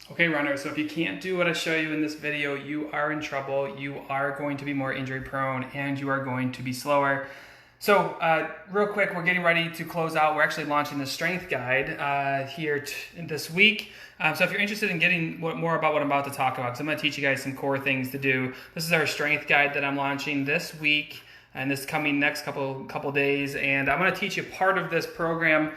Okay, runners, so if you can't do what I show you in this video, you are in trouble. You are going to be more injury prone and you are going to be slower. So real quick, we're getting ready to close out. We're actually launching the strength guide here this week. So if you're interested in getting more about what I'm about to talk about, because I'm going to teach you guys some core things to do. This is our strength guide that I'm launching this week and this coming next couple days. And I'm going to teach you part of this program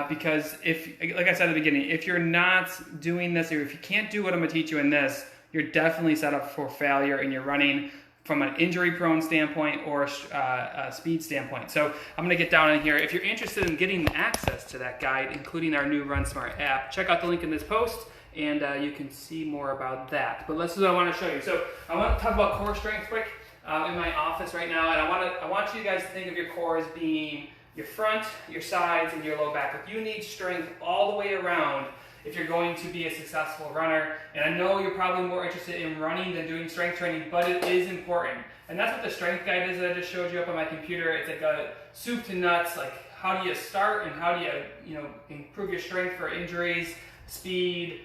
because like I said at the beginning, if you're not doing this, or if you can't do what I'm going to teach you in this, you're definitely set up for failure in your running from an injury-prone standpoint or a speed standpoint. So I'm going to get down in here. If you're interested in getting access to that guide, including our new Run Smart app, check out the link in this post, and you can see more about that. But this is what I want to show you. So I want to talk about core strength quick in my office right now, and I want you guys to think of your core as being your front, your sides, and your low back. Like, you need strength all the way around if you're going to be a successful runner. And I know you're probably more interested in running than doing strength training, but it is important. And that's what the strength guide is that I just showed you up on my computer. It's like a soup to nuts, like how do you start and how do you improve your strength for injuries, speed,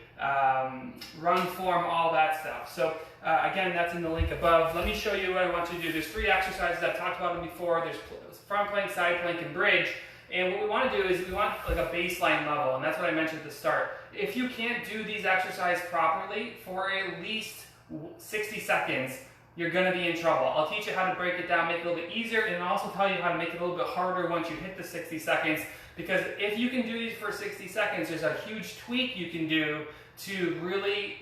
run form, all that stuff. So again, that's in the link above. Let me show you what I want you to do. There's 3 exercises. I've talked about them before. There's front plank, side plank, and bridge. And what we want to do is we want like a baseline level, and that's what I mentioned at the start. If you can't do these exercises properly for at least 60 seconds, you're going to be in trouble. I'll teach you how to break it down, make it a little bit easier, and also tell you how to make it a little bit harder once you hit the 60 seconds. Because if you can do these for 60 seconds, there's a huge tweak you can do to really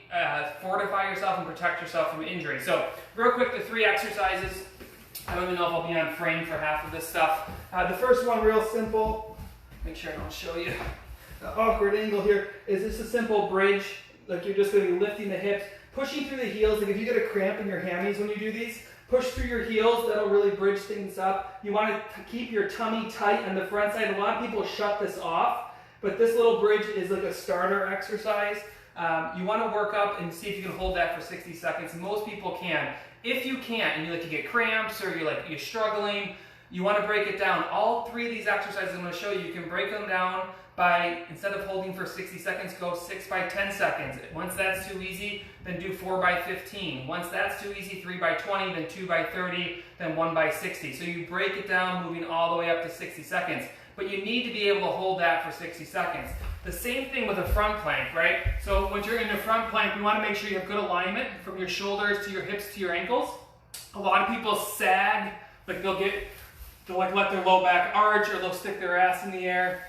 fortify yourself and protect yourself from injury. So real quick, the 3 exercises. I don't even know if I'll be on frame for half of this stuff. The first one, real simple. Make sure I don't show you the awkward angle here. Is this a simple bridge? Like, you're just going to be lifting the hips, pushing through the heels. Like, if you get a cramp in your hammies when you do these, push through your heels. That'll really bridge things up. You want to keep your tummy tight on the front side. A lot of people shut this off, but this little bridge is like a starter exercise. You want to work up and see if you can hold that for 60 seconds. Most people can. If you can't, and you get cramps or you're struggling, you want to break it down. All 3 of these exercises I'm going to show you, you can break them down by, instead of holding for 60 seconds, go 6 by 10 seconds. Once that's too easy, then do 4 by 15. Once that's too easy, 3 by 20, then 2 by 30, then 1 by 60. So you break it down, moving all the way up to 60 seconds. But you need to be able to hold that for 60 seconds. The same thing with a front plank, right? So when you're in your front plank, you want to make sure you have good alignment from your shoulders to your hips to your ankles. A lot of people sag, like they'll let their low back arch, or they'll stick their ass in the air.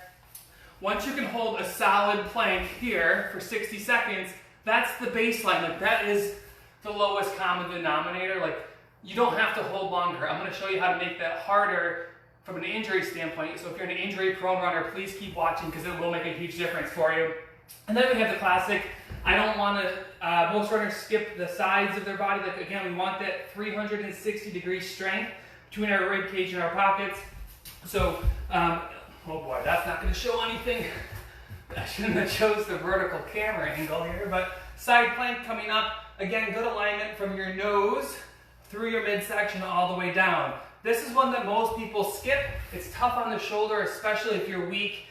Once you can hold a solid plank here for 60 seconds, that's the baseline. Like, that is the lowest common denominator. Like, you don't have to hold longer. I'm going to show you how to make that harder from an injury standpoint. So if you're an injury-prone runner, please keep watching, because it will make a huge difference for you. And then we have the classic, I don't want to, most runners skip the sides of their body. Like, again, we want that 360-degree strength between our rib cage and our pockets. So, oh boy, that's not going to show anything. I shouldn't have chose the vertical camera angle here, but side plank coming up. Again, good alignment from your nose through your midsection all the way down. This is one that most people skip. It's tough on the shoulder, especially if you're weak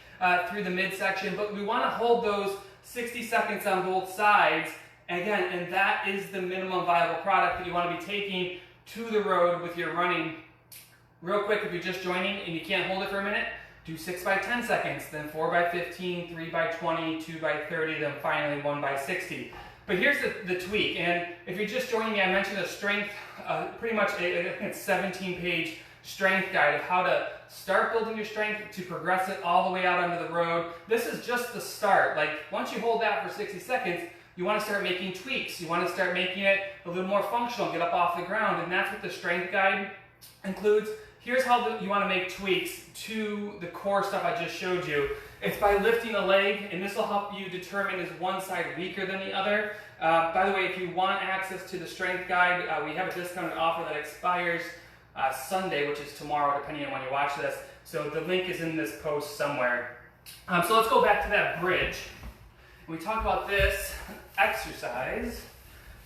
through the midsection, but we want to hold those 60 seconds on both sides. Again, and that is the minimum viable product that you want to be taking to the road with your running. Real quick, if you're just joining and you can't hold it for a minute, do 6 by 10 seconds, then 4 by 15, 3 by 20, 2 by 30, then finally 1 by 60. But here's the tweak, and if you're just joining me, I mentioned a strength, pretty much a 17-page strength guide of how to start building your strength to progress it all the way out onto the road. This is just the start. Like, once you hold that for 60 seconds, you want to start making tweaks. You want to start making it a little more functional, get up off the ground, and that's what the strength guide includes. Here's how you want to make tweaks to the core stuff I just showed you. It's by lifting a leg, and this will help you determine is one side weaker than the other. By the way, if you want access to the strength guide, we have a discounted offer that expires Sunday, which is tomorrow, depending on when you watch this. So the link is in this post somewhere. So let's go back to that bridge. We talk about this exercise.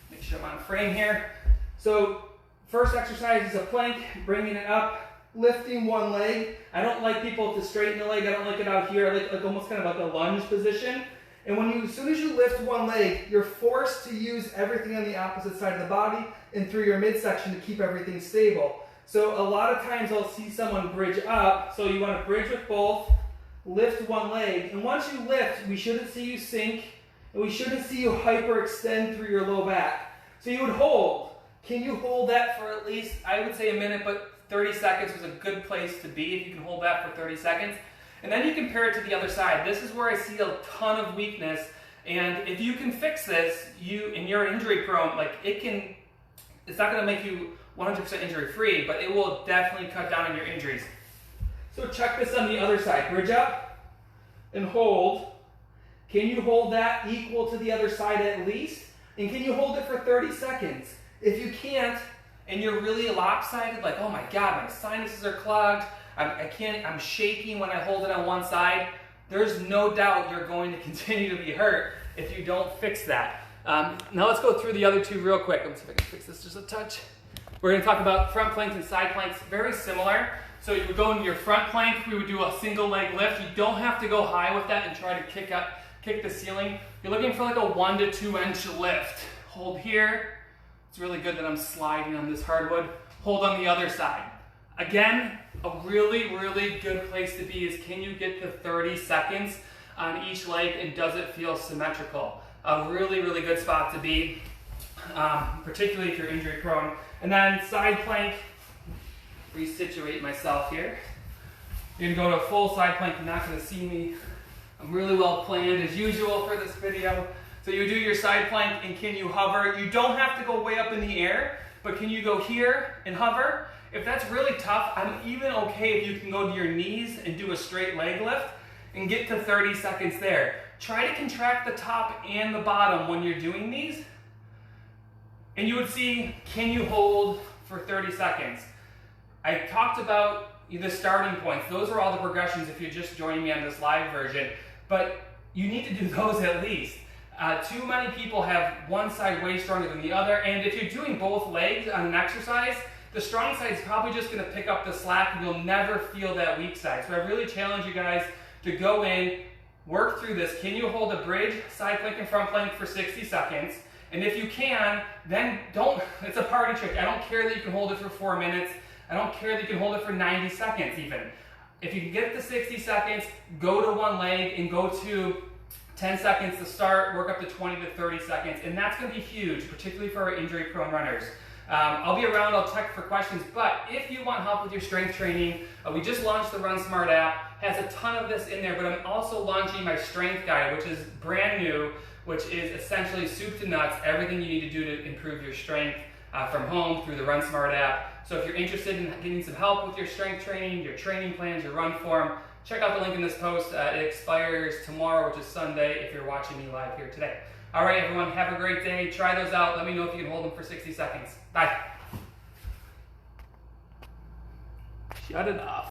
Make sure I'm on frame here. So first exercise is a plank, bringing it up, lifting one leg. I don't like people to straighten the leg. I don't like it out here. I like almost kind of like a lunge position. And as soon as you lift one leg, you're forced to use everything on the opposite side of the body and through your midsection to keep everything stable. So a lot of times I'll see someone bridge up. So you want to bridge with both, lift one leg. And once you lift, we shouldn't see you sink, and we shouldn't see you hyperextend through your low back. So you would hold. Can you hold that for at least, I would say a minute, but 30 seconds was a good place to be if you can hold that for 30 seconds. And then you compare it to the other side. This is where I see a ton of weakness. And if you can fix this, and you're injury prone, like it's not going to make you 100% injury free, but it will definitely cut down on your injuries. So check this on the other side. Bridge up and hold. Can you hold that equal to the other side at least? And can you hold it for 30 seconds? If you can't, and you're really lopsided, like, oh my God, my sinuses are clogged, I'm shaking when I hold it on one side, there's no doubt you're going to continue to be hurt if you don't fix that. Now let's go through the other two real quick. Let me see if I can fix this just a touch. We're going to talk about front planks and side planks, very similar. So you would go into your front plank, we would do a single leg lift. You don't have to go high with that and try to kick the ceiling. You're looking for like a 1 to 2 inch lift. Hold here. It's really good that I'm sliding on this hardwood. Hold on the other side. Again, a really, really good place to be is, can you get to 30 seconds on each leg, and does it feel symmetrical? A really, really good spot to be, particularly if you're injury prone. And then side plank, resituate myself here. You're gonna go to a full side plank. You're not gonna see me. I'm really well planned as usual for this video. So you do your side plank, and can you hover? You don't have to go way up in the air, but can you go here and hover? If that's really tough, I'm even okay if you can go to your knees and do a straight leg lift and get to 30 seconds there. Try to contract the top and the bottom when you're doing these. And you would see, can you hold for 30 seconds? I talked about the starting points. Those are all the progressions if you're just joining me on this live version. But you need to do those at least. Too many people have one side way stronger than the other, and if you're doing both legs on an exercise, the strong side is probably just going to pick up the slack, and you'll never feel that weak side. So I really challenge you guys to go in, work through this. Can you hold a bridge, side plank, and front plank for 60 seconds? And if you can, then it's a party trick. I don't care that you can hold it for 4 minutes. I don't care that you can hold it for 90 seconds even. If you can get to 60 seconds, go to one leg and go to 10 seconds to start, work up to 20 to 30 seconds. And that's going to be huge, particularly for our injury-prone runners. I'll be around, I'll check for questions, but if you want help with your strength training, we just launched the Run Smart app. Has a ton of this in there, but I'm also launching my strength guide, which is brand new, which is essentially soup to nuts, everything you need to do to improve your strength from home through the Run Smart app. So if you're interested in getting some help with your strength training, your training plans, your run form, check out the link in this post. It expires tomorrow, which is Sunday, if you're watching me live here today. All right, everyone, have a great day. Try those out. Let me know if you can hold them for 60 seconds. Bye. Shut it off.